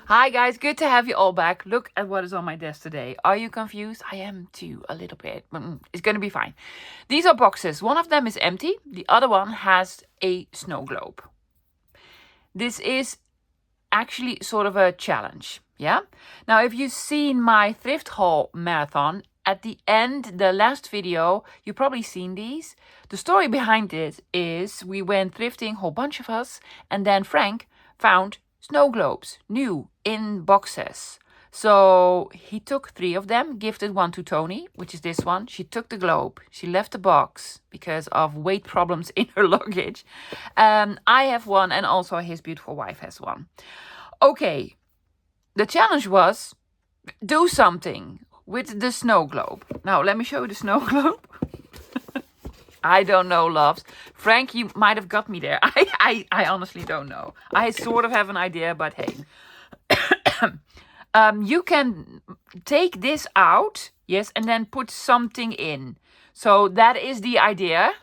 Hi guys, good to have you all back. Look at what is on my desk today. Are you confused? I am too, a little bit. It's gonna be fine. These are boxes. One of them is empty. The other one has a snow globe. This is actually sort of a challenge, yeah? Now, if you've seen my thrift haul marathon, at the end, the last video, you've probably seen these. The story behind it is we went thrifting, whole bunch of us, and then Frank found snow globes, new, in boxes. So he took 3 of them, gifted one to Tony, which is this one. She took the globe. She left the box because of weight problems in her luggage. I have one, and also his beautiful wife has one. Okay, the challenge was do something with the snow globe. Now, let me show you the snow globe. I don't know, loves. Frank, you might have got me there. I honestly don't know. I sort of have an idea, but hey. You can take this out, yes, and then put something in. So that is the idea.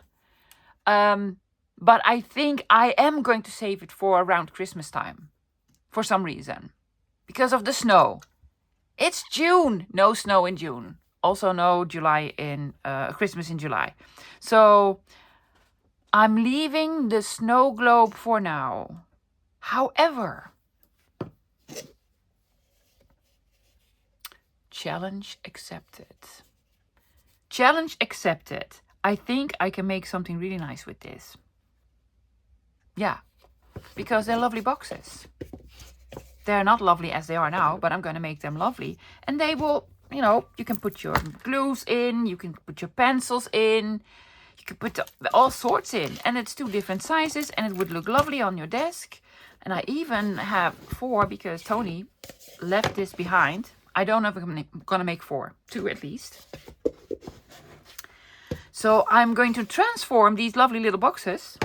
But I think I am going to save it for around Christmas time. For some reason. Because of the snow. It's June. No snow in June. Also no Christmas in July. So I'm leaving the snow globe for now. However, challenge accepted. Challenge accepted. I think I can make something really nice with this. Yeah, because they're lovely boxes. They're not lovely as they are now, but I'm going to make them lovely. And they will, you can put your glues in, you can put your pencils in, you can put all sorts in. And it's 2 different sizes, and it would look lovely on your desk. And I even have 4 because Tony left this behind. I don't know if I'm going to make 4, 2 at least. So I'm going to transform these lovely little boxes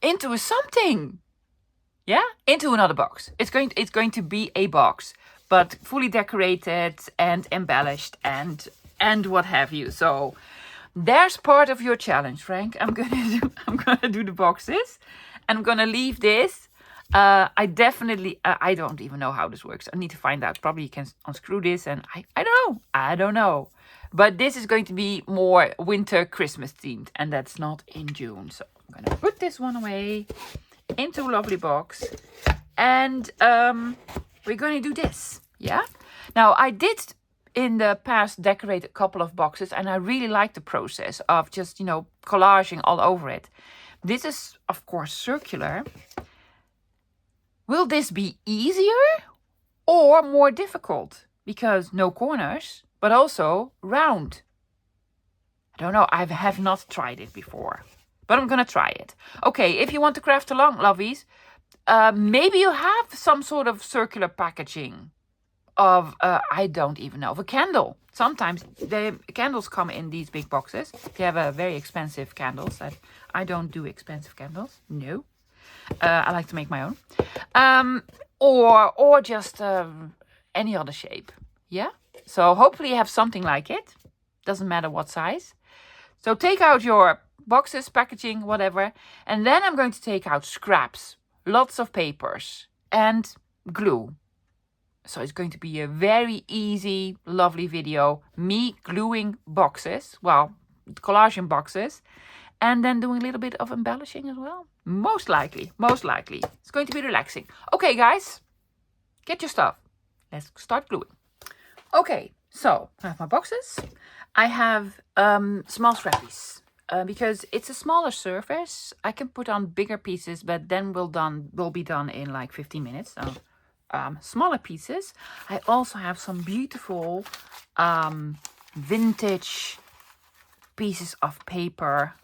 into something. Yeah, into another box. It's going to be a box, but fully decorated and embellished and what have you. So there's part of your challenge, Frank. I'm gonna do the boxes, and I'm gonna leave this. I don't even know how this works. I need to find out. Probably you can unscrew this, and I don't know. But this is going to be more winter Christmas themed, and that's not in June. So I'm gonna put this one away into a lovely box, and we're going to do this. Yeah, now I did in the past decorate a couple of boxes, and I really like the process of just collaging all over it. This is of course circular. Will this be easier or more difficult because no corners, but also round? I don't know. I have not tried it before, but I'm gonna try it. Okay, if you want to craft along, lovies, maybe you have some sort of circular packaging of, I don't even know, of a candle. Sometimes the candles come in these big boxes. They have very expensive candles. I don't do expensive candles. No. I like to make my own. Or just any other shape. Yeah? So hopefully you have something like it. Doesn't matter what size. So take out your boxes, packaging, whatever. And then I'm going to take out scraps, lots of papers, and glue. So it's going to be a very easy, lovely video. Me gluing boxes, collaging boxes, and then doing a little bit of embellishing as well. Most likely. It's going to be relaxing. Okay, guys, get your stuff. Let's start gluing. Okay, so I have my boxes. I have small scrappies. Because it's a smaller surface, I can put on bigger pieces, but then will be done in like 15 minutes. So, smaller pieces. I also have some beautiful vintage pieces of paper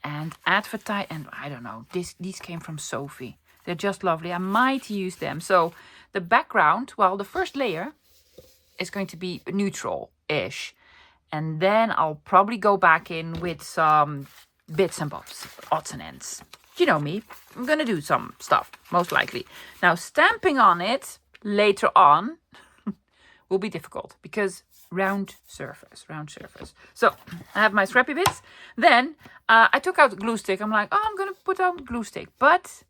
and advertise. And I don't know. These came from Sophie. They're just lovely. I might use them. So the background, the first layer is going to be neutral-ish. And then I'll probably go back in with some bits and bobs, odds and ends. You know me, I'm going to do some stuff, most likely. Now, stamping on it later on will be difficult because round surface. So, I have my scrappy bits. Then, I took out the glue stick. I'm like, I'm going to put on glue stick. But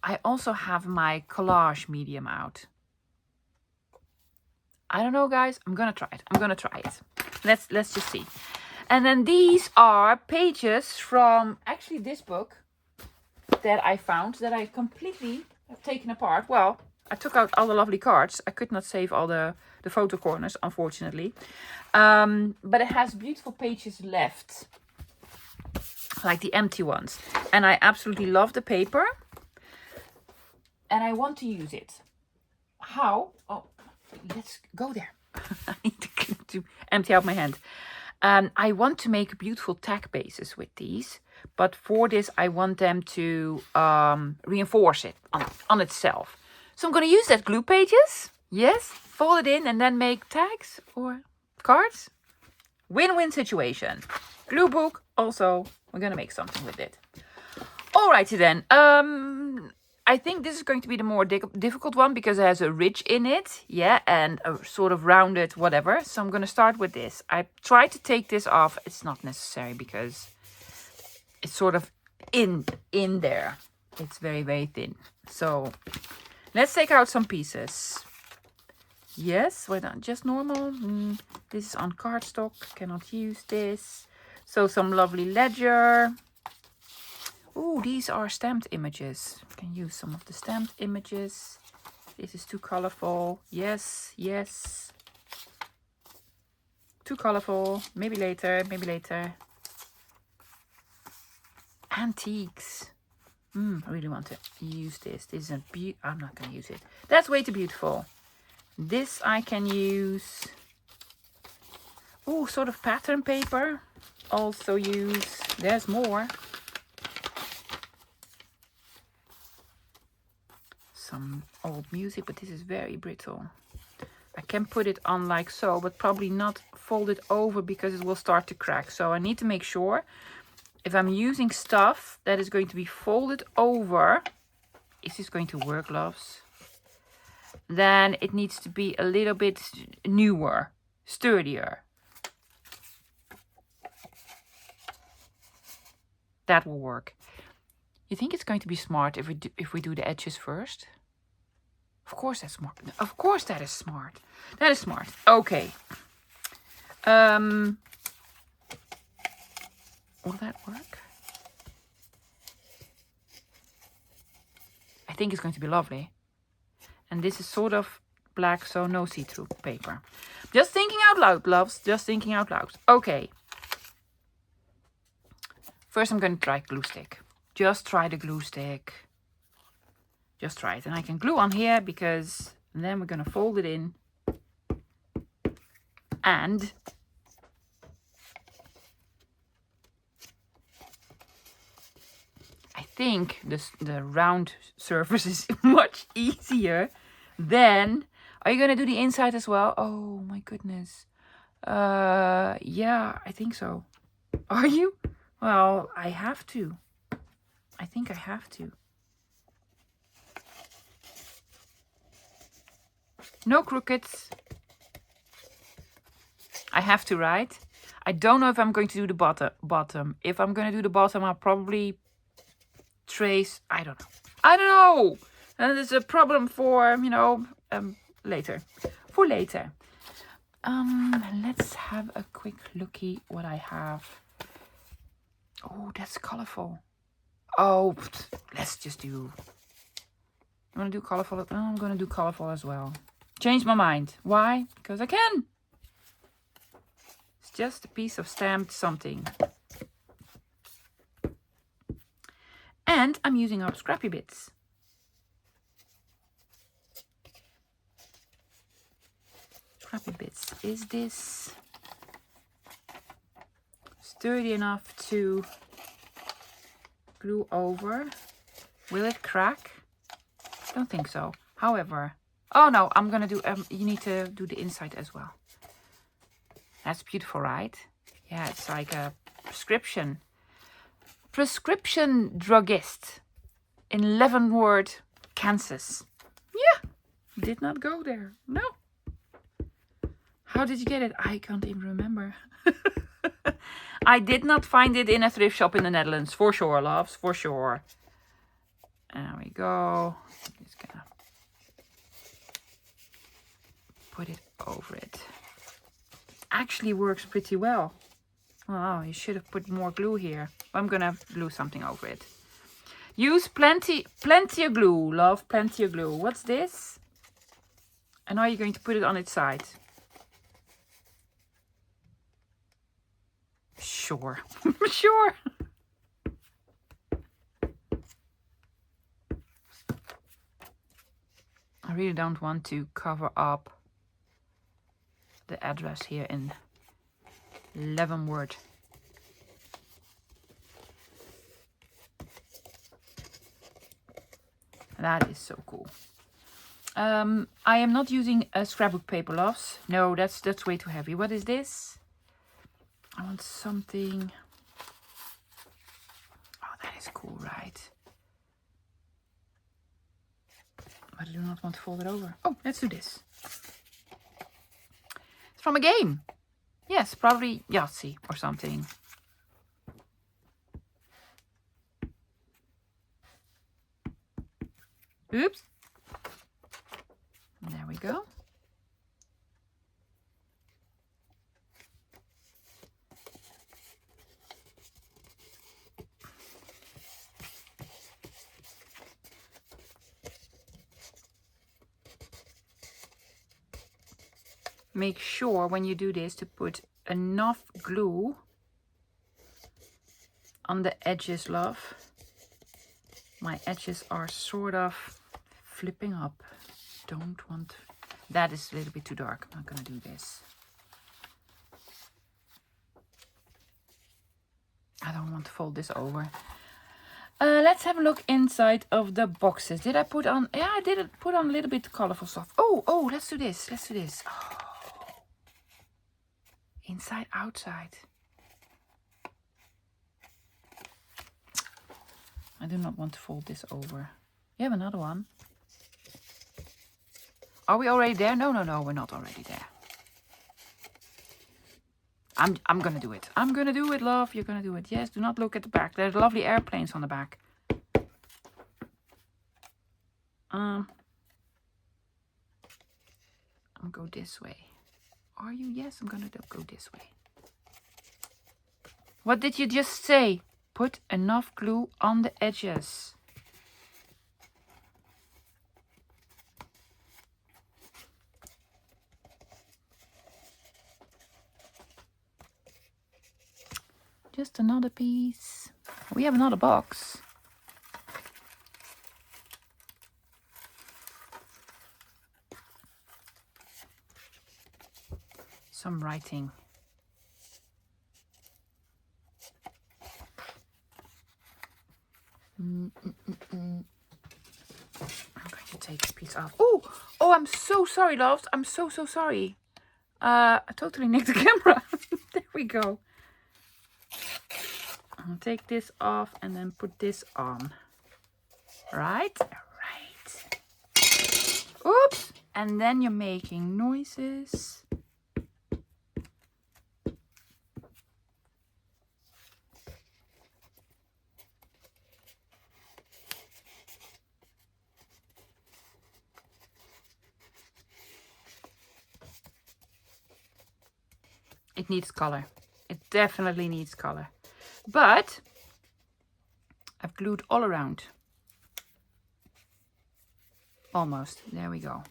I also have my collage medium out. I don't know, guys. I'm gonna try it. I'm gonna try it. Let's just see. And then these are pages from actually this book that I found that I completely have taken apart. Well, I took out all the lovely cards. I could not save all the photo corners, unfortunately. But it has beautiful pages left, like the empty ones. And I absolutely love the paper. And I want to use it. How? Oh, let's go there. I need to empty out my hand. I want to make beautiful tag bases with these. But for this, I want them to reinforce it on itself. So I'm going to use that glue pages. Yes, fold it in and then make tags or cards. Win-win situation. Glue book, also, we're going to make something with it. Alrighty then. I think this is going to be the more difficult one because it has a ridge in it. Yeah, and a sort of rounded whatever. So I'm going to start with this. I tried to take this off. It's not necessary because it's sort of in there. It's very, very thin. So let's take out some pieces. Yes, we're not just normal. This is on cardstock. Cannot use this. So some lovely ledger. Oh, these are stamped images. Can use some of the stamped images. This is too colorful. Yes, yes. Too colorful. Maybe later, maybe later. Antiques. I really want to use this. This is I'm not going to use it. That's way too beautiful. This I can use. Oh, sort of pattern paper. Also use. There's more. Some old music, but this is very brittle. I can put it on like so, but probably not fold it over because it will start to crack. So I need to make sure if I'm using stuff that is going to be folded over, is this going to work, loves? Then it needs to be a little bit newer, sturdier. That will work. You think it's going to be smart if we do the edges first? Of course that's smart. Of course that is smart. That is smart. Okay. Will that work? I think it's going to be lovely. And this is sort of black, so no see-through paper. Just thinking out loud, loves. Just thinking out loud. Okay. First I'm going to try glue stick. Just try the glue stick. Just try it. And I can glue on here because then we're going to fold it in. And I think the round surface is much easier than... Are you going to do the inside as well? Oh my goodness. Yeah, I think so. Are you? Well, I have to. I think I have to. No crookeds. I have to, right? I don't know if I'm going to do the bottom. If I'm going to do the bottom, I'll probably trace. I don't know. I don't know. And it's a problem for, you know, later. For later. Let's have a quick looky what I have. Oh, that's colorful. Oh, let's just do... You want to do colorful? Oh, I'm going to do colorful as well. Change my mind. Why? Because I can. It's just a piece of stamped something. And I'm using up scrappy bits. Scrappy bits. Is this sturdy enough to glue over? Will it crack? I don't think so. However, oh no, I'm gonna do, you need to do the inside as well. That's beautiful, right? Yeah, it's like a prescription druggist in Leavenworth, Kansas. Yeah, did not go there. No. How did you get it? I can't even remember. I did not find it in a thrift shop in the Netherlands, for sure, loves, for sure. There we go. Just gonna put it over it. Actually works pretty well. Oh, you should have put more glue here. I'm gonna glue something over it. Use plenty of glue, love, plenty of glue. What's this? And are you going to put it on its side? Sure, sure. I really don't want to cover up the address here in 11 word. That is so cool. I am not using a scrapbook paper, loves. No, that's way too heavy. What is this? I want something. Oh, that is cool, right? But I do not want to fold it over. Oh, let's do this. It's from a game. Yes, probably Yahtzee or something. Oops. There we go. Make sure when you do this to put enough glue on the edges, love. My edges are sort of flipping up. Don't want... That is a little bit too dark. I'm not going to do this. I don't want to fold this over. Let's have a look inside of the boxes. Did I put on... Yeah, I did put on a little bit colorful stuff. Oh, let's do this. Let's do this. Oh. Inside, outside. I do not want to fold this over. You have another one. Are we already there? No, we're not already there. I'm gonna do it. I'm gonna do it, love. You're gonna do it. Yes, do not look at the back. There's lovely airplanes on the back. I'll go this way. Are you? Yes, I'm gonna go this way. What did you just say? Put enough glue on the edges. Just another piece. We have another box. Some writing. I'm going to take a piece off. Oh, I'm so sorry, loves. I'm so sorry. I totally nicked the camera. There we go. I'll take this off and then put this on. Right? Right. Oops. And then you're making noises. It needs color. It definitely needs color. But I've glued all around. Almost. There we go.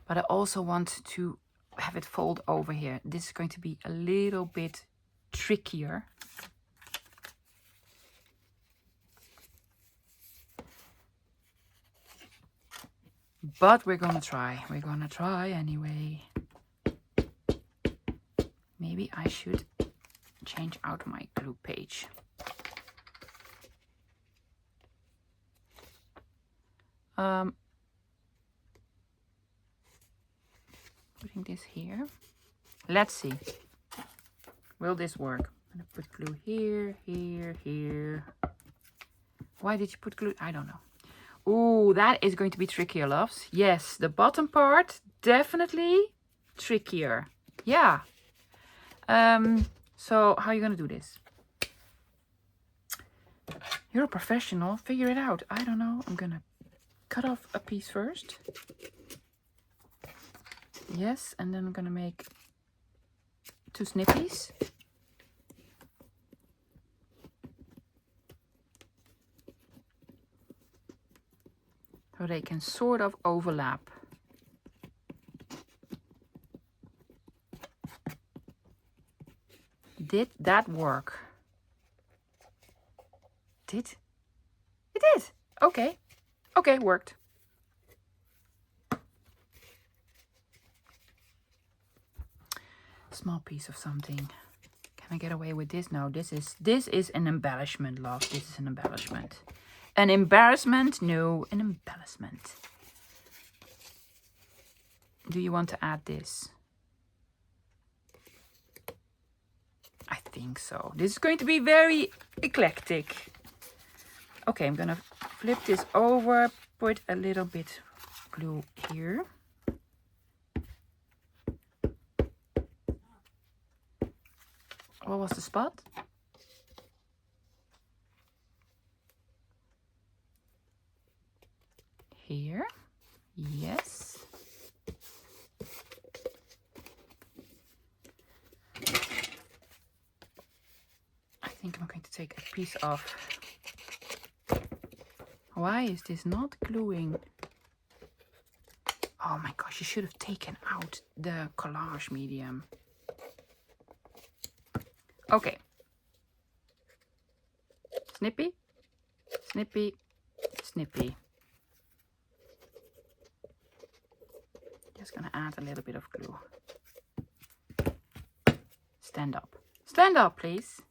But I also want to have it fold over here. This is going to be a little bit trickier. But we're gonna try. We're gonna try anyway. Maybe I should change out my glue page. Putting this here. Let's see. Will this work? I'm gonna put glue here, here, here. Why did you put glue? I don't know. Ooh, that is going to be trickier, loves. Yes, the bottom part, definitely trickier. Yeah. So how are you gonna do this? You're a professional. Figure it out. I don't know. I'm gonna cut off a piece first. Yes, and then I'm gonna make 2 snippies. So they can sort of overlap. Did that work? It did. Okay. Okay, worked. Small piece of something. Can I get away with this? No, this is an embellishment, love. This is an embellishment. An embarrassment? No, an embellishment. Do you want to add this? I think so. This is going to be very eclectic. Okay, I'm gonna flip this over, put a little bit glue here. What was the spot? Here. Yes. I think I'm going to take a piece off. Why is this not gluing? Oh my gosh, you should have taken out the collage medium. Okay. Snippy, snippy, snippy. Just gonna add a little bit of glue. Stand up. Stand up, please.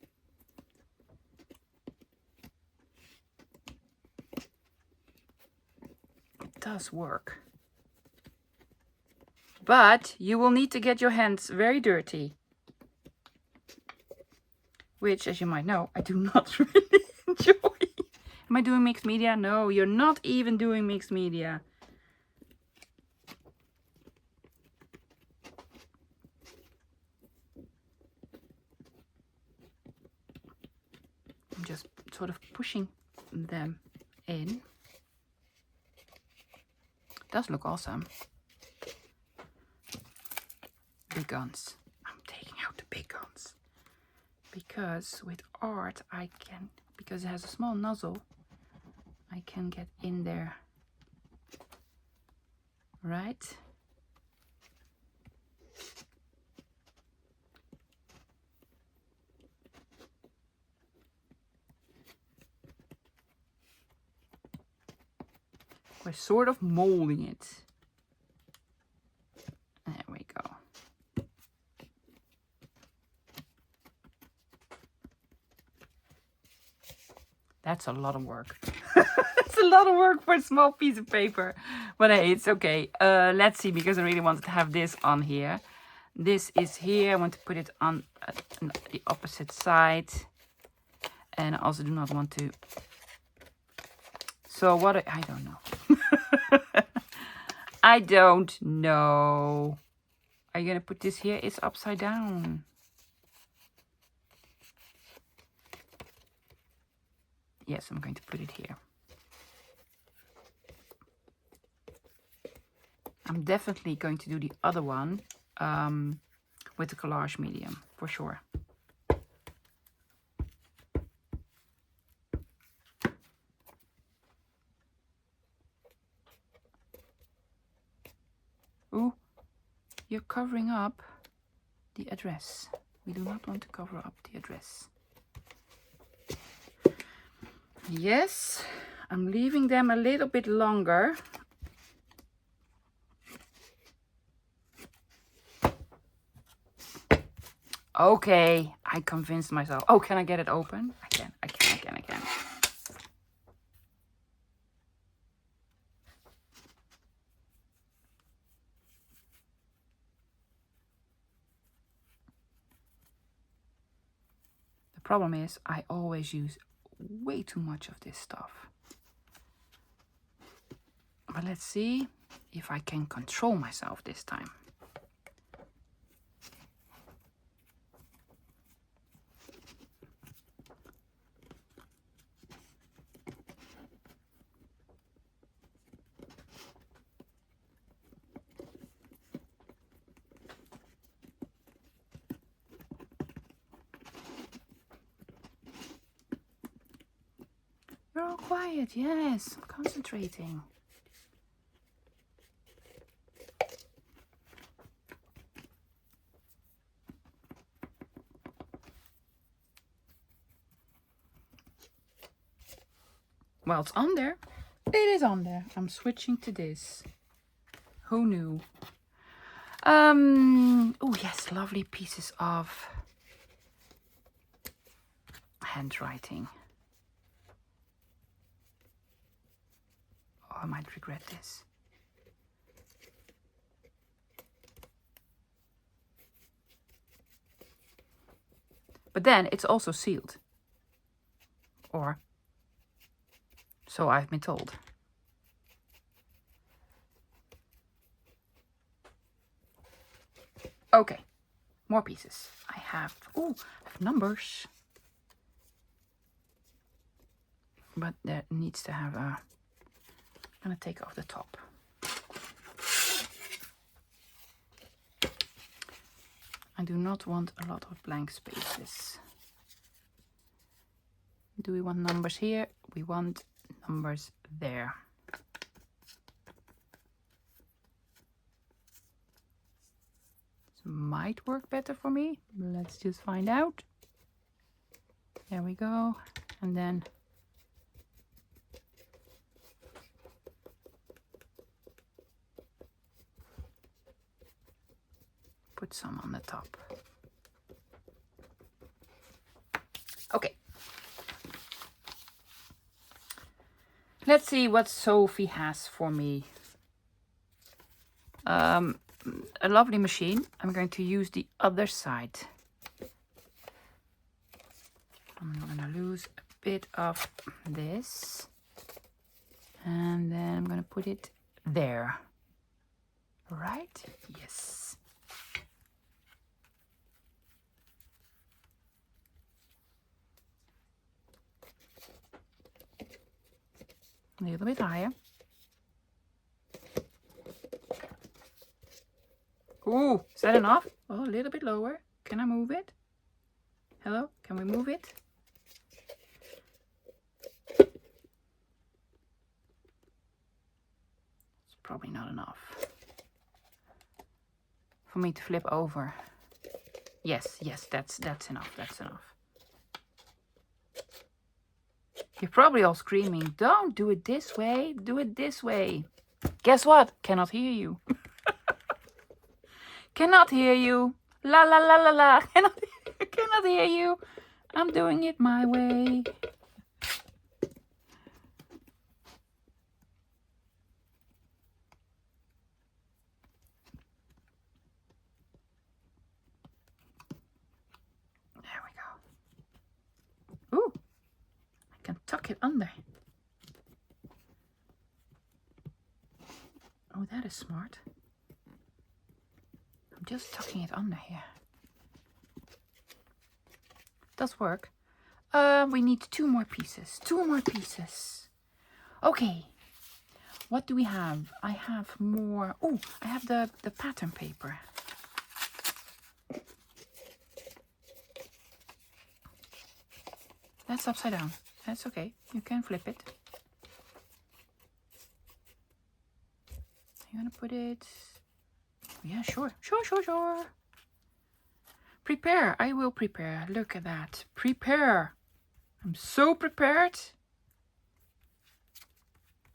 It does work. But you will need to get your hands very dirty. Which, as you might know, I do not really enjoy. Am I doing mixed media? No, you're not even doing mixed media. I'm just sort of pushing them in. Does look awesome. Big guns. I'm taking out the big guns. Because with art I can, because it has a small nozzle, I can get in there. Right? We're sort of molding it. There we go. That's a lot of work. It's a lot of work for a small piece of paper. But hey, it's okay. Let's see, because I really wanted to have this on here. This is here. I want to put it on the opposite side. And I also do not want to... So what... I don't know. I don't know. Are you going to put this here? It's upside down. Yes, I'm going to put it here. I'm definitely going to do the other one with the collage medium, for sure. Ooh, you're covering up the address. We do not want to cover up the address. Yes, I'm leaving them a little bit longer. Okay, I convinced myself. Oh, can I get it open? I can. The problem is I always use way too much of this stuff. But let's see if I can control myself this time. You're all quiet. Yes, I'm concentrating. Well, it's on there. It is on there. I'm switching to this. Who knew? Oh yes, lovely pieces of handwriting. Oh, I might regret this. But then it's also sealed. Or so I've been told. Okay, more pieces. I have numbers. But that needs to have a, I'm gonna take off the top. I do not want a lot of blank spaces. Do we want numbers here? We want numbers there. This might work better for me. Let's just find out. There we go. And then put some on the top. Okay. Let's see what Sophie has for me. A lovely machine. I'm going to use the other side. I'm going to lose a bit of this. And then I'm going to put it there. Right? Yes. A little bit higher. Ooh, is that enough? Oh, a little bit lower. Can I move it? Hello? Can we move it? It's probably not enough for me to flip over. Yes, that's enough. That's enough. You're probably all screaming, don't do it this way, do it this way. Guess what? Cannot hear you. Cannot hear you. La la la la la. Cannot hear you. I'm doing it my way. There we go. Ooh, I can tuck it under. Oh, that is smart. I'm just tucking it under here. Does work. We need two more pieces. Two more pieces. Okay. What do we have? I have more. Oh, I have the pattern paper. That's upside down. That's okay. You can flip it. I'm gonna put it. Yeah, sure. Sure. Prepare. I will prepare. Look at that. Prepare. I'm so prepared.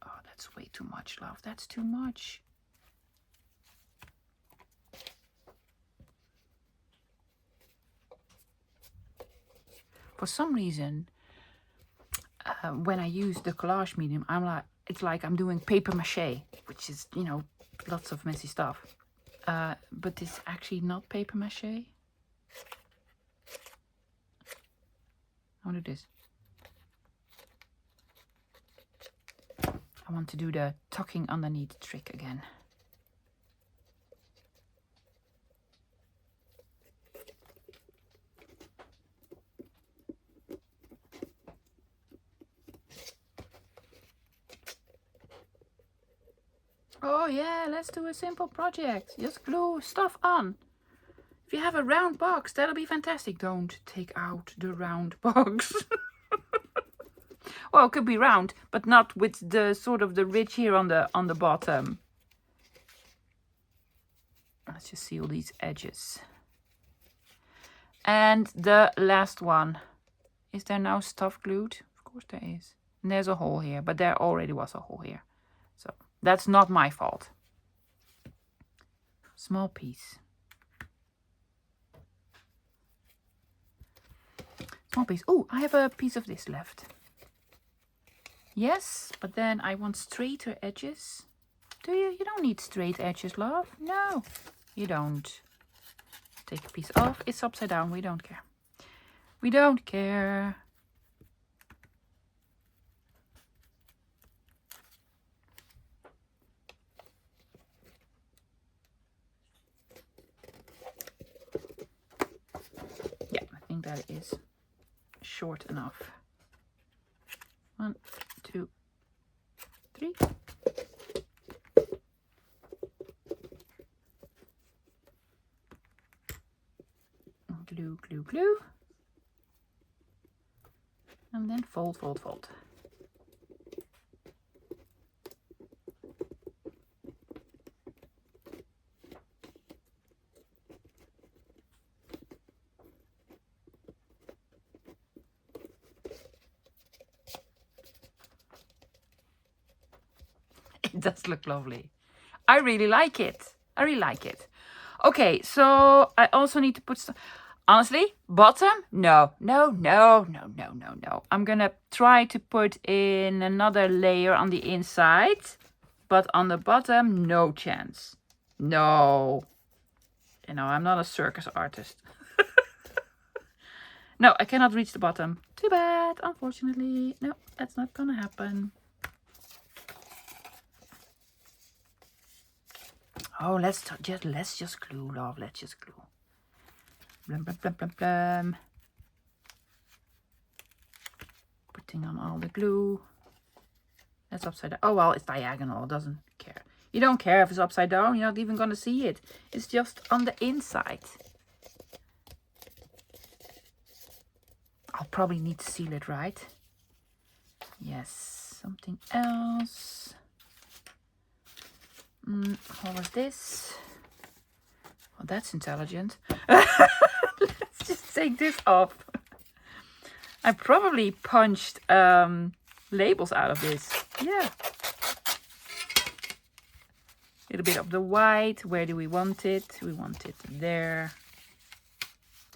Oh, that's way too much, love. That's too much. For some reason, when I use the collage medium, it's like I'm doing paper mache, which is, you know, lots of messy stuff. But it's actually not paper mache. I want to do this. I want to do the tucking underneath trick again. Oh yeah, let's do a simple project. Just glue stuff on. If you have a round box, that'll be fantastic. Don't take out the round box. Well, it could be round, but not with the sort of the ridge here on the bottom. Let's just seal these edges. And the last one. Is there now stuff glued? Of course there is. And there's a hole here, but there already was a hole here. So that's not my fault. Small piece. Small piece. Oh, I have a piece of this left. Yes, but then I want straighter edges. Do you? You don't need straight edges, love. No, you don't. Take a piece off. It's upside down. We don't care. We don't care. Yeah, I think that is short enough. 1, 2, 3. Glue, glue, glue. And then fold, fold, fold. It does look lovely. I really like it. I really like it. Okay, so I also need to put some... Honestly, bottom? No, no, no, no, no, no, no. I'm gonna try to put in another layer on the inside. But on the bottom, no chance. No. You know, I'm not a circus artist. No, I cannot reach the bottom. Too bad, unfortunately. No, that's not gonna happen. Oh, let's just glue, love. Let's just glue. Blum, blum, blum, blum, blum. Putting on all the glue. That's upside down. Oh, well, it's diagonal. It doesn't care. You don't care if it's upside down. You're not even going to see it. It's just on the inside. I'll probably need to seal it, right? Yes. Something else. What was this? Well, that's intelligent. Let's just take this off. I probably punched labels out of this. Yeah. A little bit of the white. Where do we want it? We want it there.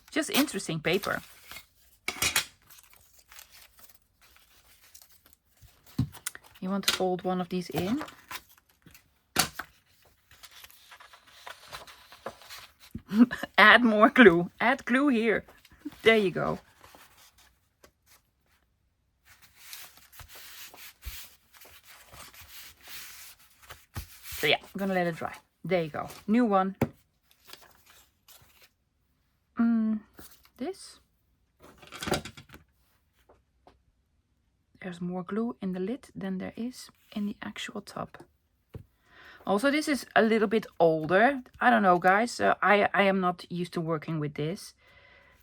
Just interesting paper. You want to fold one of these in. Add more glue. Add glue here. There you go. So yeah, I'm gonna let it dry. There you go. New one. This. There's more glue in the lid than there is in the actual top. Also, this is a little bit older. I don't know, guys. I am not used to working with this.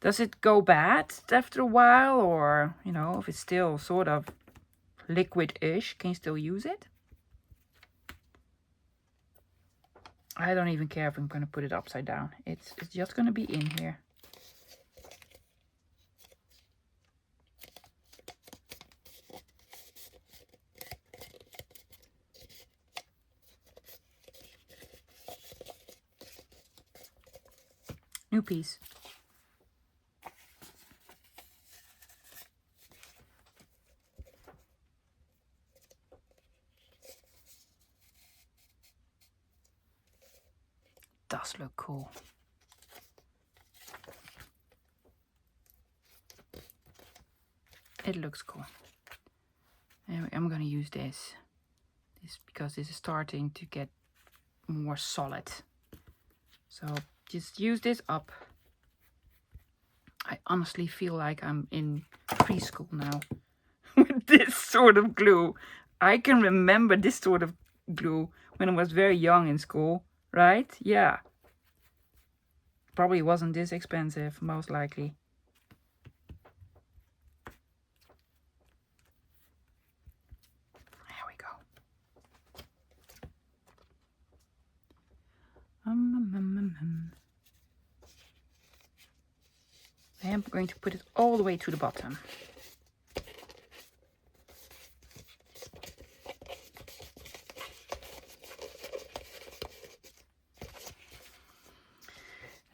Does it go bad after a while? Or, you know, if it's still sort of liquid-ish, can you still use it? I don't even care if I'm going to put it upside down. It's just going to be in here. New piece. Does look cool. It looks cool. Anyway, I'm gonna use this because this is starting to get more solid. So just use this up. I honestly feel like I'm in preschool now with this sort of glue. I can remember this sort of glue when I was very young in school, right? Yeah. Probably wasn't this expensive, most likely. I am going to put it all the way to the bottom.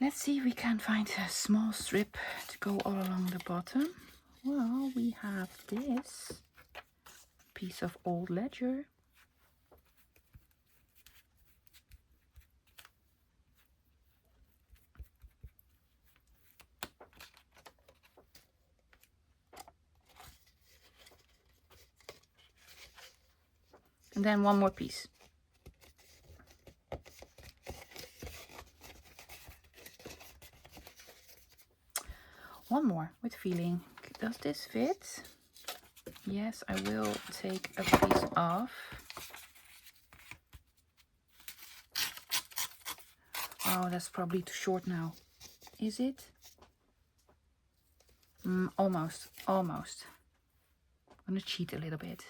Let's see if we can find a small strip to go all along the bottom. Well, we have this piece of old ledger. And then one more piece. One more with feeling. Does this fit? Yes, I will take a piece off. Oh, that's probably too short now. Is it? Almost, almost. I'm gonna cheat a little bit.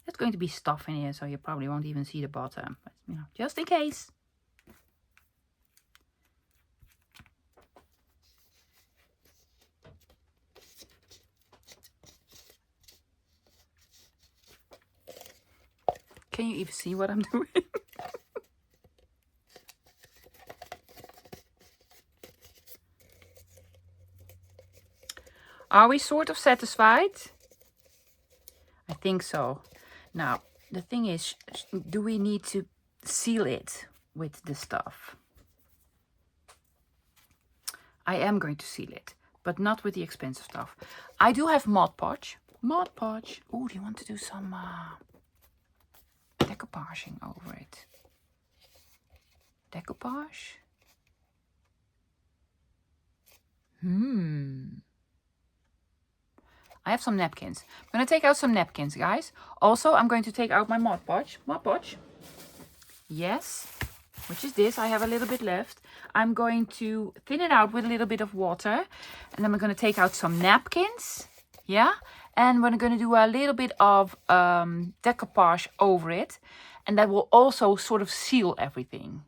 There's going to be stuff in here, so you probably won't even see the bottom. But, you know, just in case. Can you even see what I'm doing? Are we sort of satisfied? I think so. Now, the thing is, do we need to seal it with the stuff? I am going to seal it, but not with the expensive stuff. I do have Mod Podge. Mod Podge. Oh, do you want to do some decoupaging over it? Decoupage? I have some napkins. I'm going to take out some napkins, guys. Also, I'm going to take out my Mod Podge. Mod Podge. Yes. Which is this. I have a little bit left. I'm going to thin it out with a little bit of water. And then I'm going to take out some napkins. Yeah. And we're going to do a little bit of decoupage over it. And that will also sort of seal everything.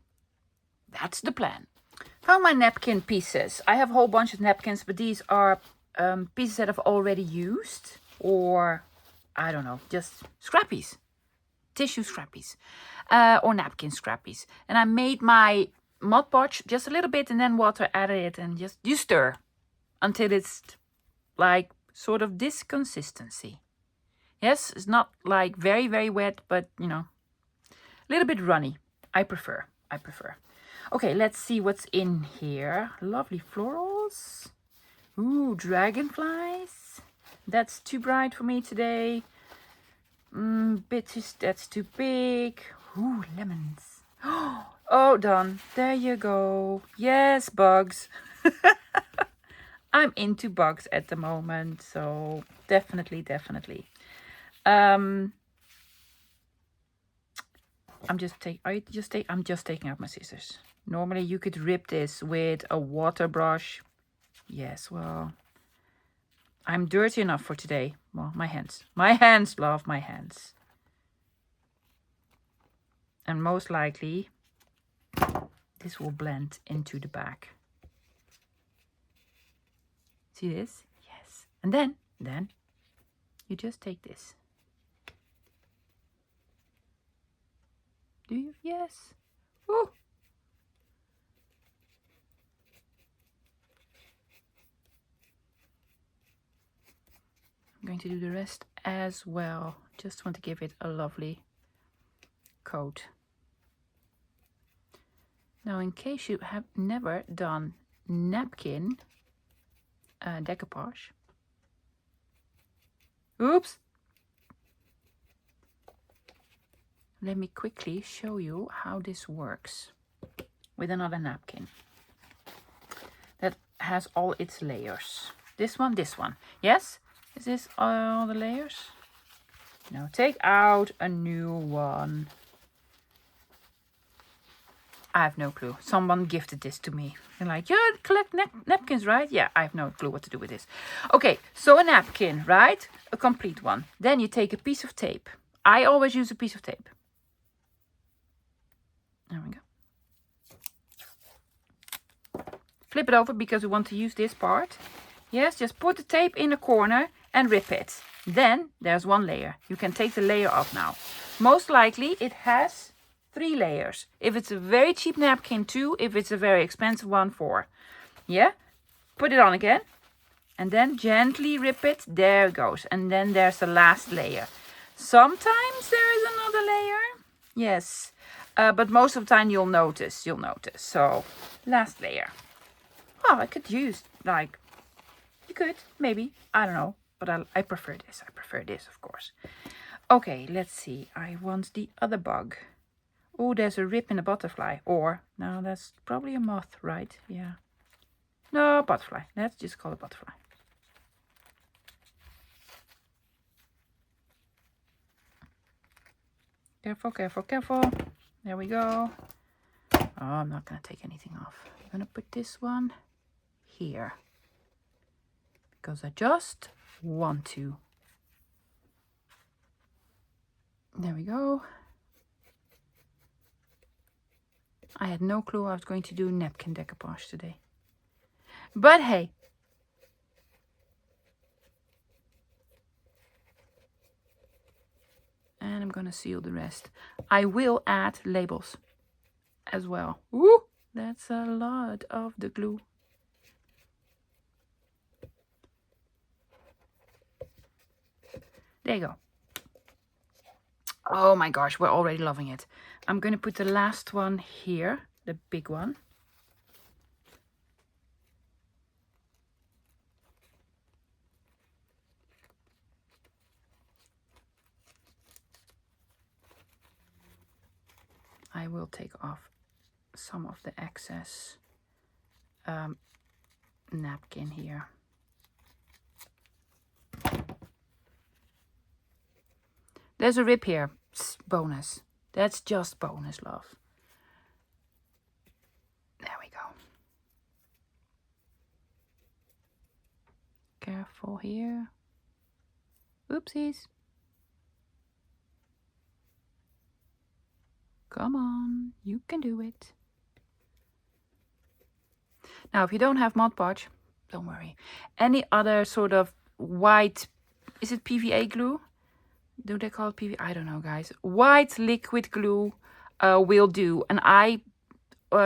That's the plan. Found my napkin pieces. I have a whole bunch of napkins, but these are pieces that I've already used, or I don't know, just scrappies, tissue scrappies, or napkin scrappies. And I made my Mod Podge just a little bit, and then water added it, and just you stir until it's like sort of this consistency. Yes, it's not like very, very wet, but you know, a little bit runny. I prefer. Okay, let's see what's in here. Lovely florals. Ooh, dragonflies. That's too bright for me today. Bitches, that's too big. Ooh, lemons. Oh, done. There you go. Yes, bugs. I'm into bugs at the moment, so definitely. I'm just taking out my scissors. Normally you could rip this with a water brush. Yes, well, I'm dirty enough for today. Well, my hands, love, my hands. And most likely this will blend into the back. See this? Yes. And then you just take this. Do you? Yes. Ooh. I'm going to do the rest as well. Just want to give it a lovely coat. Now, in case you have never done napkin decoupage. Oops. Let me quickly show you how this works with another napkin that has all its layers. This one. Yes? Is this all the layers? Now take out a new one. I have no clue. Someone gifted this to me. They're like, you collect napkins, right? Yeah, I have no clue what to do with this. Okay, so a napkin, right? A complete one. Then you take a piece of tape. I always use a piece of tape. There we go. flip it over because we want to use this part. Yes, just put the tape in the corner and rip it. Then there's one layer. You can take the layer off now. Most likely it has 3 layers. If it's a very cheap napkin, 2. If it's a very expensive one, 4. Yeah, put it on again. And then gently rip it. There it goes. And then there's the last layer. Sometimes there is another layer. Yes. But most of the time you'll notice. So, last layer. Oh, I could use, like, you could, maybe. I don't know. But I prefer this. I prefer this, of course. Okay, let's see. I want the other bug. Oh, there's a rip in a butterfly. Or, no, that's probably a moth, right? Yeah. No, butterfly. Let's just call it butterfly. Careful, careful, careful. There we go. Oh, I'm not going to take anything off. I'm going to put this one here. Because I just want to. There we go. I had no clue I was going to do napkin decoupage today. But hey. And I'm going to seal the rest. I will add labels as well. Ooh, that's a lot of the glue. There you go. Oh my gosh, we're already loving it. I'm going to put the last one here, the big one. I will take off some of the excess napkin here. There's a rip here. Bonus. That's just bonus, love. There we go. Careful here. Oopsies. Come on, you can do it. Now, if you don't have Mod Podge, don't worry. Any other sort of white, is it PVA glue? Do they call it PVA? I don't know, guys. White liquid glue will do. And I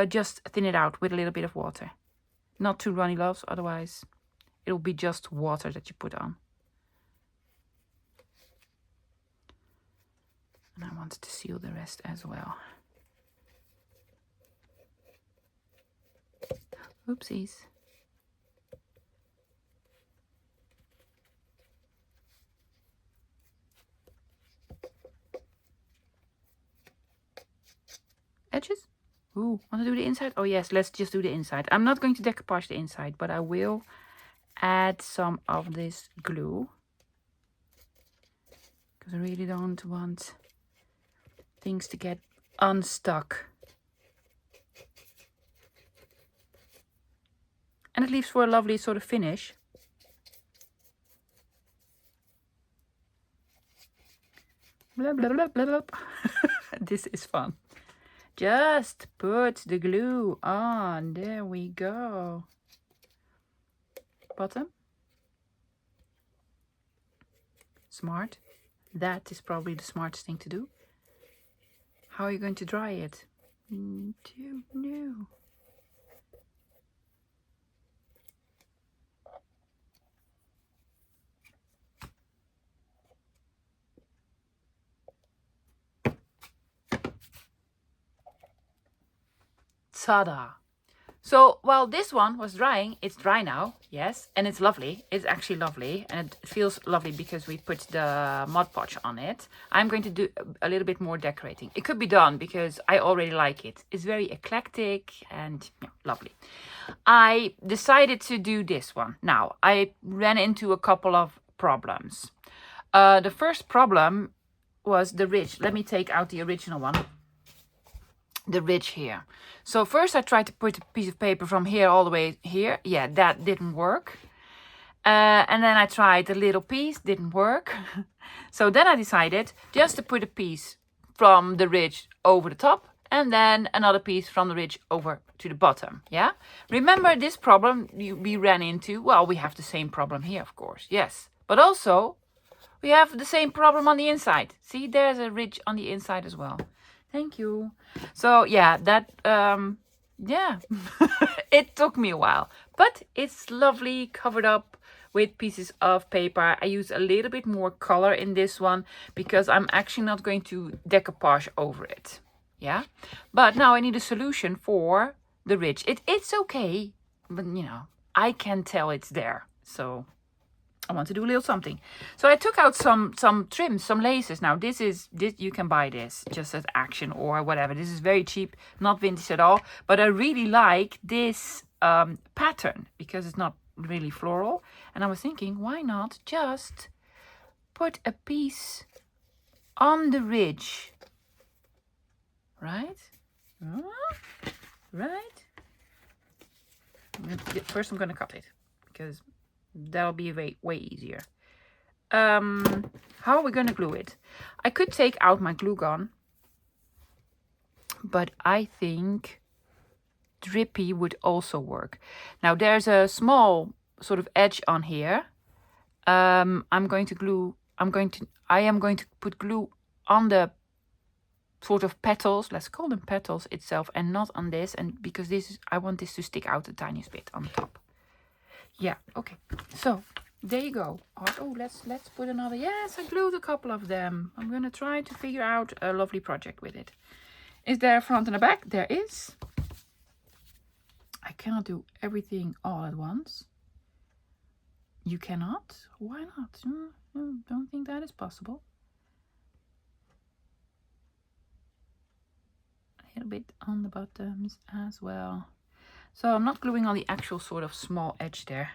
just thin it out with a little bit of water. Not too runny, loves, otherwise it'll be just water that you put on. And I want to seal the rest as well. Oopsies. Edges? Ooh, want to do the inside? Oh yes, let's just do the inside. I'm not going to decoupage the inside, but I will add some of this glue. Because I really don't want things to get unstuck. And it leaves for a lovely sort of finish. Blah, blah, blah, blah, blah. This is fun. Just put the glue on. There we go. Bottom. Smart. That is probably the smartest thing to do. How are you going to dry it? Don't know. Ta-da! So while this one was drying, it's dry now, yes, and it's lovely. It's actually lovely, and it feels lovely because we put the Mod Podge on it. I'm going to do a little bit more decorating. It could be done because I already like it. It's very eclectic and yeah, lovely. I decided to do this one. Now, I ran into a couple of problems. The first problem was the ridge. Let me take out the original one. The ridge here. So first I tried to put a piece of paper from here all the way here. Yeah, that didn't work. And then I tried a little piece, didn't work. So then I decided just to put a piece from the ridge over the top and then another piece from the ridge over to the bottom. Yeah, remember this problem we ran into? Well, we have the same problem here, of course, yes, but also we have the same problem on the inside. See, there's a ridge on the inside as well. Thank you. So yeah, that yeah, it took me a while, but it's lovely, covered up with pieces of paper. I use a little bit more color in this one because I'm actually not going to decoupage over it. Yeah, but now I need a solution for the ridge. It's okay, but you know, I can tell it's there, so I want to do a little something. So I took out some trims, some laces. Now this you can buy this just at Action or whatever. This is very cheap, not vintage at all, but I really like this pattern because it's not really floral. And I was thinking, why not just put a piece on the ridge, right? Right. First I'm gonna cut it because that'll be way easier. How are we gonna glue it? I could take out my glue gun, but I think drippy would also work. Now there's a small sort of edge on here. I am going to put glue on the sort of petals, let's call them petals itself, and not on this, and because I want this to stick out the tiniest bit on the top. Yeah, okay, so there you go. Oh, let's put another. Yes, I glued a couple of them. I'm gonna try to figure out a lovely project with it. Is there a front and a back? There is. I cannot do everything all at once. You cannot? Why not? Don't think that is possible. A little bit on the bottoms as well. So I'm not gluing on the actual sort of small edge there.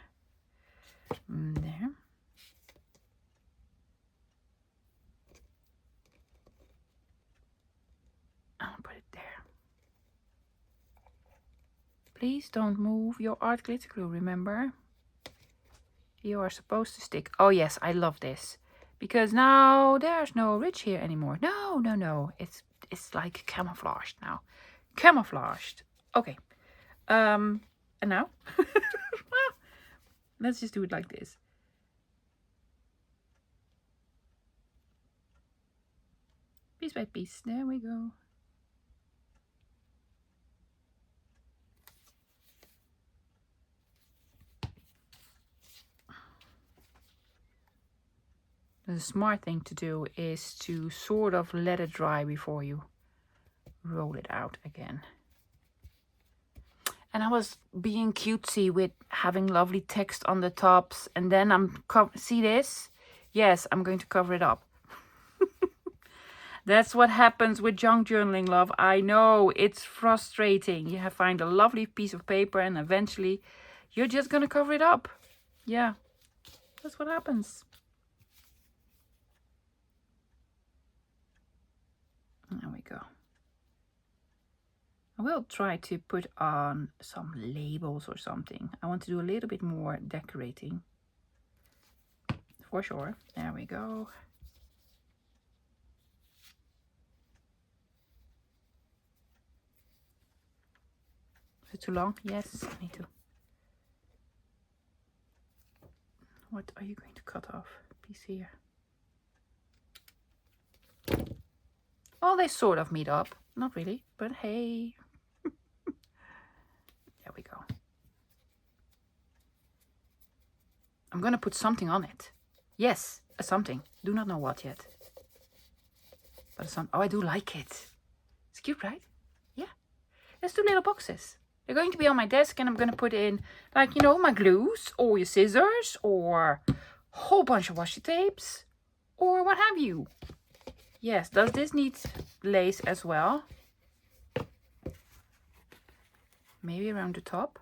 There. I'll put it there. Please don't move your art glitter glue, remember? You are supposed to stick. Oh yes, I love this. Because now there's no ridge here anymore. No. It's like camouflaged now. Camouflaged. Okay. And now? Let's just do it like this. Piece by piece. There we go. The smart thing to do is to sort of let it dry before you roll it out again. And I was being cutesy with having lovely text on the tops, and then see this? Yes, I'm going to cover it up. That's what happens with junk journaling, love. I know, it's frustrating. You find a lovely piece of paper and eventually you're just gonna cover it up. Yeah, that's what happens. There we go. I will try to put on some labels or something. I want to do a little bit more decorating. For sure. There we go. Is it too long? Yes, I need to. What are you going to cut off? Piece here. Well, they sort of meet up. Not really, but hey. There we go. I'm gonna put something on it. Yes, a something. Do not know what yet. But oh, I do like it. It's cute, right? Yeah. Let's do little boxes. They're going to be on my desk, and I'm gonna put in, like, you know, my glues or your scissors or a whole bunch of washi tapes or what have you. Yes, does this need lace as well? Maybe around the top.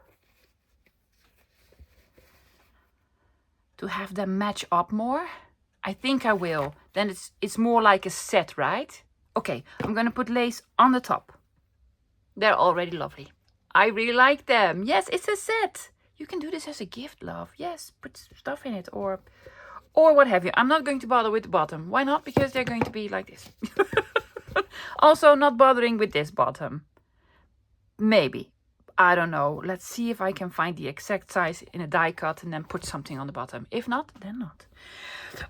To have them match up more? I think I will. Then it's more like a set, right? Okay, I'm gonna put lace on the top. They're already lovely. I really like them. Yes, it's a set. You can do this as a gift, love. Yes, put stuff in it or what have you. I'm not going to bother with the bottom. Why not? Because they're going to be like this. Also, not bothering with this bottom. Maybe. I don't know. Let's see if I can find the exact size in a die cut and then put something on the bottom. If not, then not.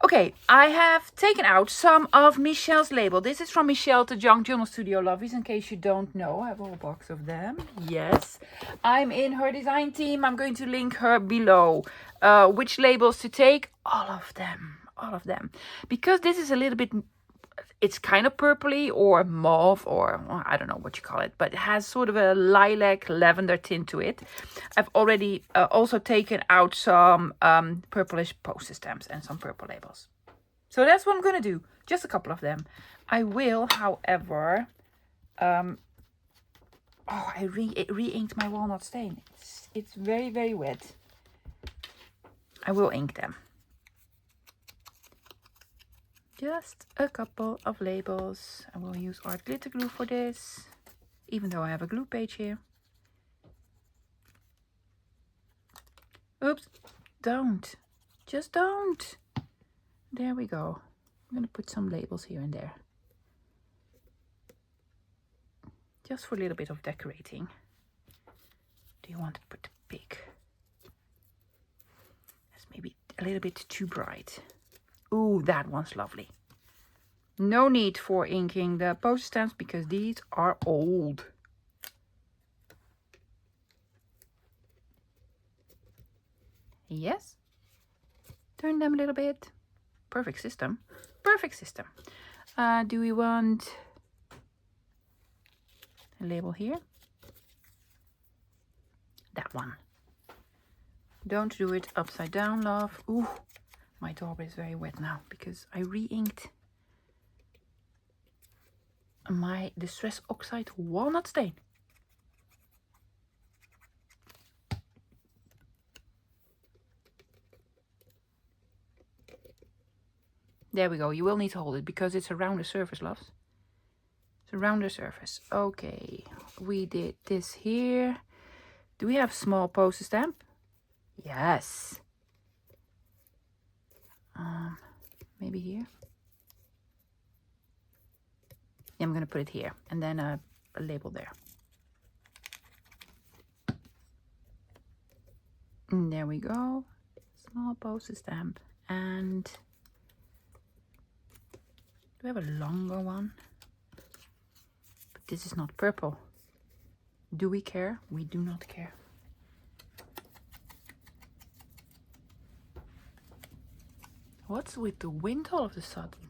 Okay, I have taken out some of Michelle's label. This is from Michelle to Junk Journal Studio Lovies, in case you don't know. I have a whole box of them. Yes. I'm in her design team. I'm going to link her below. Which labels to take? All of them. All of them. Because this is a little bit... It's kind of purpley or mauve or well, I don't know what you call it, but it has sort of a lilac lavender tint to it. I've already also taken out some purplish poster stamps and some purple labels. So that's what I'm going to do. Just a couple of them. I will, however... I re-inked my walnut stain. It's very, very wet. I will ink them. Just a couple of labels. I will use art glitter glue for this, even though I have a glue page here. Oops, don't. Just don't. There we go. I'm going to put some labels here and there. Just for a little bit of decorating. Do you want to put the big? That's maybe a little bit too bright. Ooh, that one's lovely. No need for inking the poster stamps because these are old. Yes. Turn them a little bit. Perfect system. Perfect system. Do we want a label here? That one. Don't do it upside down, love. Ooh. My dauber is very wet now because I re-inked my Distress Oxide walnut stain. There we go. You will need to hold it because it's a rounder surface, loves. It's a rounder surface. Okay, we did this here. Do we have small poster stamp? Yes. Maybe here. Yeah, I'm going to put it here and then a label there. And there we go. Small poster stamp. And do we have a longer one? But this is not purple. Do we care? We do not care. What's with the wind all of a sudden?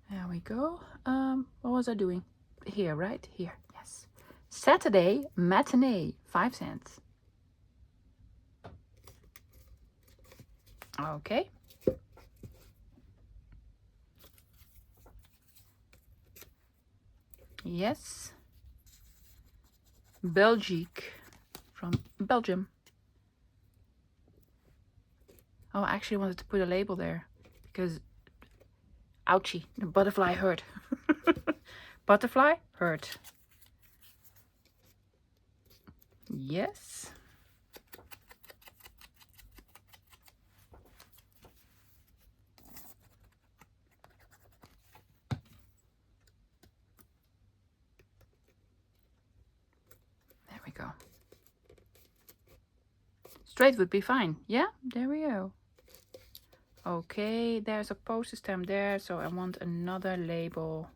There we go. What was I doing? Here, right? Here, yes. Saturday matinee, 5 cents. Okay. Yes. Belgique from Belgium. Oh, I actually wanted to put a label there because ouchie, the butterfly hurt. Butterfly hurt. Yes. There we go. Straight would be fine. Yeah, there we go. Okay, there's a poster stamp there, so I want another label.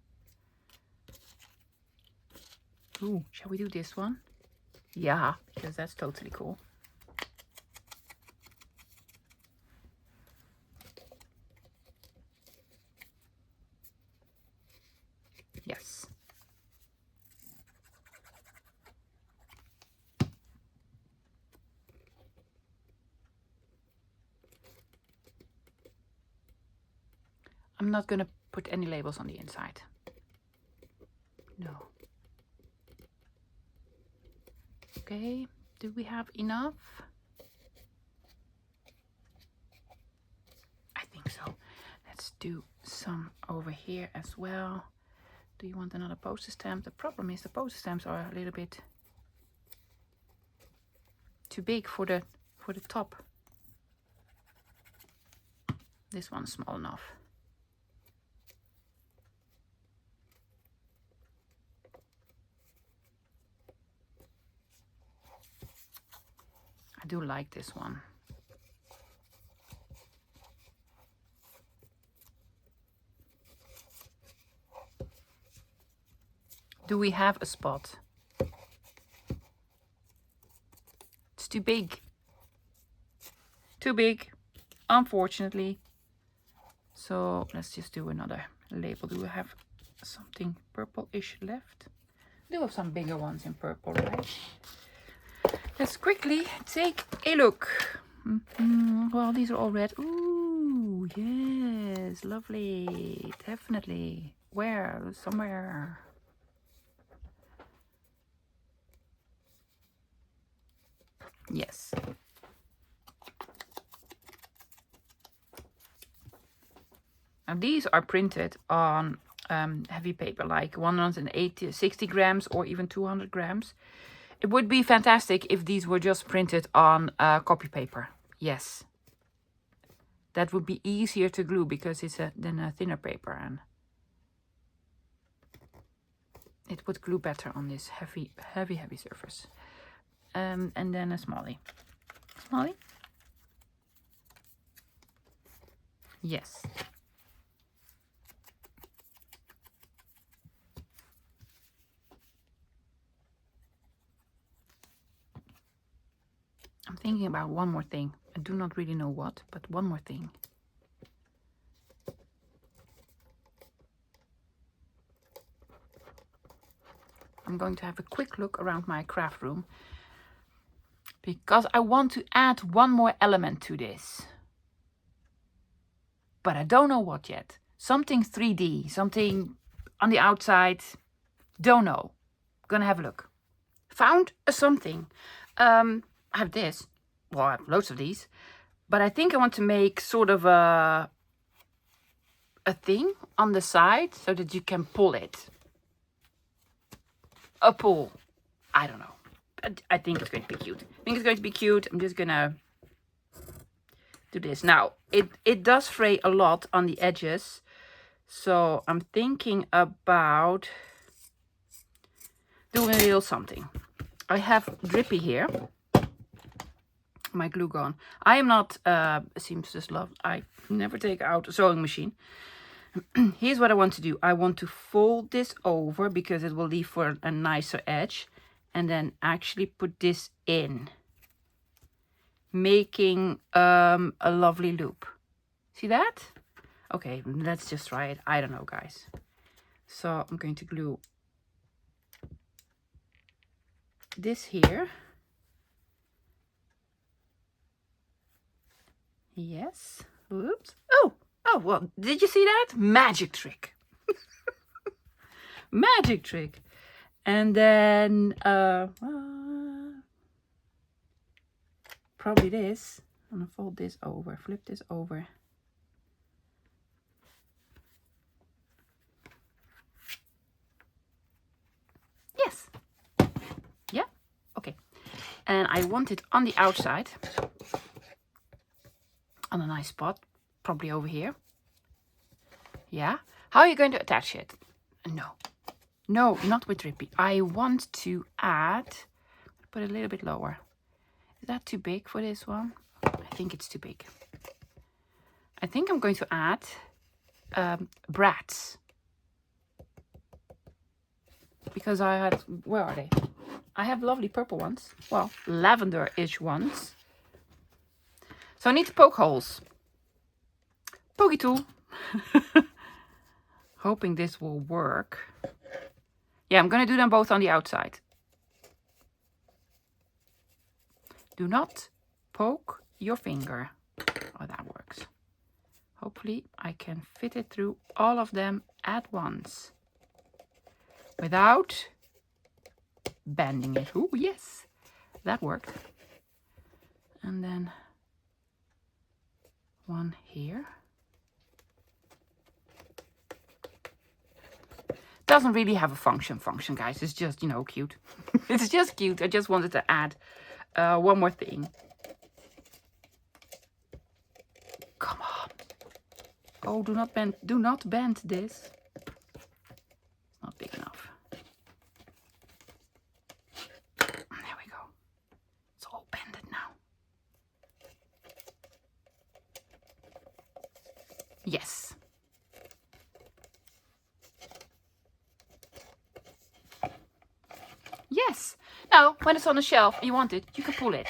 Ooh, shall we do this one? Yeah, because that's totally cool. Yes. I'm not going to put any labels on the inside. No. Okay, do we have enough? I think so. Let's do some over here as well. Do you want another poster stamp? The problem is the poster stamps are a little bit too big for the top. This one's small enough. I do like this one. Do we have a spot? It's too big. Too big, unfortunately. So let's just do another label. Do we have something purple-ish left? We do have some bigger ones in purple, right? Let's quickly take a look. Well, these are all red. Ooh, yes, lovely. Definitely. Where? Somewhere. Yes. Now these are printed on heavy paper, like 180, 60 grams or even 200 grams. It would be fantastic if these were just printed on copy paper. Yes. That would be easier to glue because it's than a thinner paper, and it would glue better on this heavy surface. And then a smallie. Smallie? Yes. I'm thinking about one more thing. I do not really know what, but one more thing. I'm going to have a quick look around my craft room because I want to add one more element to this. But I don't know what yet. Something 3D, something on the outside. Don't know. Gonna have a look. Found a something. I have this. Well, I have loads of these. But I think I want to make sort of a thing on the side so that you can pull it. A pull. I don't know. I think it's going to be cute. I'm just gonna do this. Now, it does fray a lot on the edges. So I'm thinking about doing a little something. I have Drippy here. My glue gun. I am not a seamstress love. I never take out a sewing machine. Here's what I want to do. I want to fold this over because it will leave for a nicer edge. And then actually put this in. Making a lovely loop. See that? Okay, let's just try it. I don't know, guys. So I'm going to glue this here. Yes. Oops. Oh, well, did you see that? Magic trick. Magic trick. And then probably this. I'm gonna fold this over, flip this over. Yes. Yeah. Okay. And I want it on the outside. On a nice spot. Probably over here. Yeah. How are you going to attach it? No. No, not with Drippy. I want to add, put it a little bit lower. Is that too big for this one? I think it's too big. I think I'm going to add brats. Because I had, where are they? I have lovely purple ones. Well, lavender-ish ones. So I need to poke holes. Pokey tool. Hoping this will work. Yeah, I'm going to do them both on the outside. Do not poke your finger. Oh, that works. Hopefully I can fit it through all of them at once. Without bending it. Oh, yes. That worked. And then one here. Doesn't really have a function, guys. It's just, you know, cute. It's just cute. I just wanted to add one more thing. Come on. Oh, do not bend this. It's not big enough. There we go. It's all bended now. Yes. Yes. Now, when it's on the shelf and you want it, you can pull it.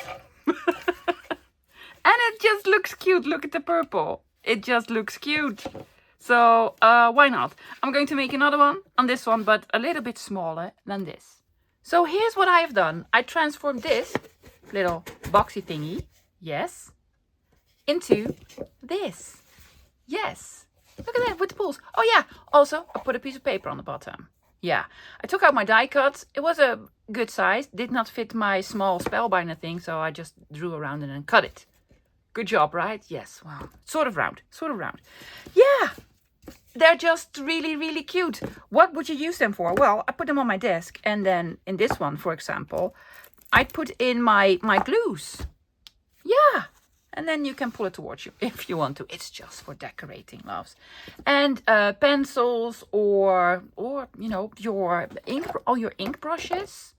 And it just looks cute. Look at the purple. It just looks cute. So why not? I'm going to make another one on this one, but a little bit smaller than this. So here's what I've done. I transformed this little boxy thingy, yes, into this. Yes. Look at that with the pulls. Oh yeah, also I put a piece of paper on the bottom. Yeah, I took out my die cut. It was a good size. Did not fit my small spellbinder thing, so I just drew around and then cut it. Good job, right? Yes, well, sort of round. Yeah, they're just really, really cute. What would you use them for? Well, I put them on my desk, and then in this one, for example, I put in my glues. Yeah, and then you can pull it towards you if you want to. It's just for decorating, loves. And pencils or you know, your ink, all your ink brushes.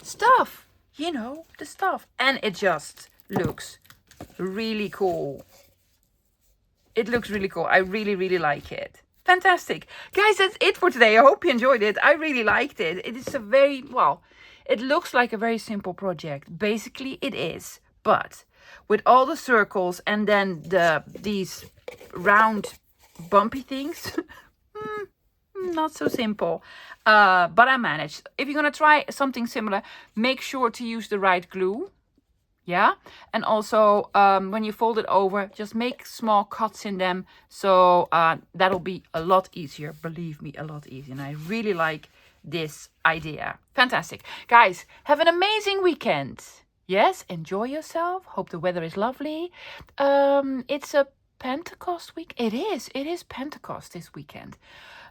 Stuff, you know, the stuff. And it just looks really cool. It looks really cool. I really, really like it. Fantastic. Guys, that's it for today. I hope you enjoyed it. I really liked it. It is a very, well, it looks like a very simple project. Basically, it is. But with all the circles and then these round bumpy things, not so simple. But I managed. If you're going to try something similar, make sure to use the right glue. Yeah, and also when you fold it over, just make small cuts in them. So that'll be a lot easier. Believe me, a lot easier. And I really like this idea. Fantastic. Guys, have an amazing weekend. Yes, enjoy yourself. Hope the weather is lovely. It's a Pentecost week. It is Pentecost this weekend.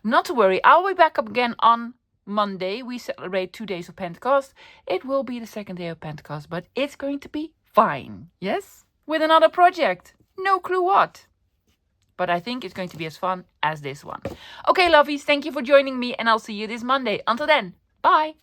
Not to worry. I'll be back up again on Monday. We celebrate 2 days of Pentecost. It will be the second day of Pentecost, but it's going to be fine. Yes? With another project. No clue what. But I think it's going to be as fun as this one. Okay, lovies, thank you for joining me, and I'll see you this Monday. Until then, bye.